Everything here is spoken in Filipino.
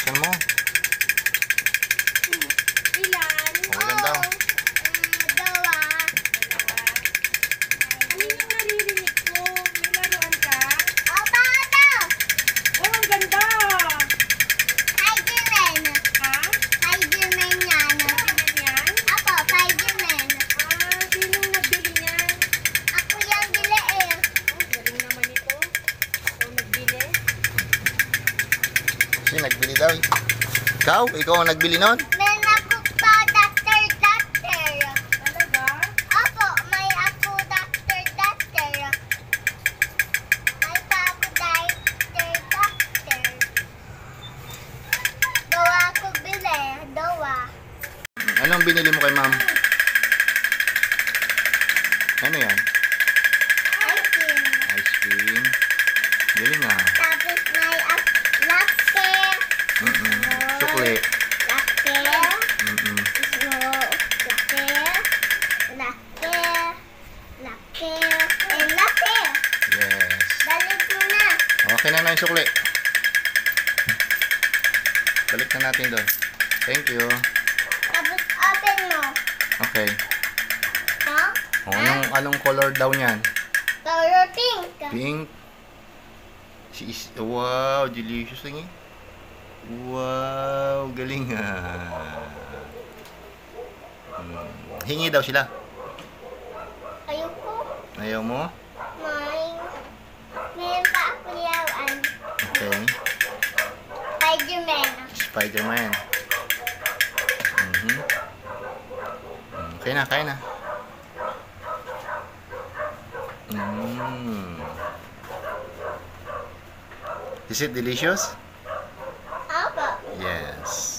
Saan mo? Ilan? Ilan daw? Dalawa. Ano yung naririnig ko? May laruan ka? Opa, ito! Oh, ang ganda! Spiderman. Ha? Spiderman yan. Spiderman yan? Opo, Spiderman. Sinong nagbili niyan? Ako yung bili eh. Oh, galing naman ito. Ako nagbili. Sino nagbili daw? Ikaw? Ikaw ang nagbili nun? May ako pa, Dr. Talaga? Opo, may ako, Dr. May pa ako, Dr. Dawa ako bili, dawa. Anong binili mo kay ma'am? Ano yan? Ice cream. Ice cream. Galing ah. Tapos may latte. Sukli. Latte. Mm-mm. Latte. Latte. Latte. And latte. Yes. Balik mo na. Okay na yung sukli. Balik na natin doon. Thank you. Tapos open mo. Okay. No? Anong color daw niyan? Color pink. Pink. Wow, delicious lagi. Wow, galing ah. Hingi daw sila. Ayoko. Ayaw mo? Meron pa ako yawan. Okay. Spiderman. Spiderman. Kaya na, kaya na. Is it delicious? Apa? Yes.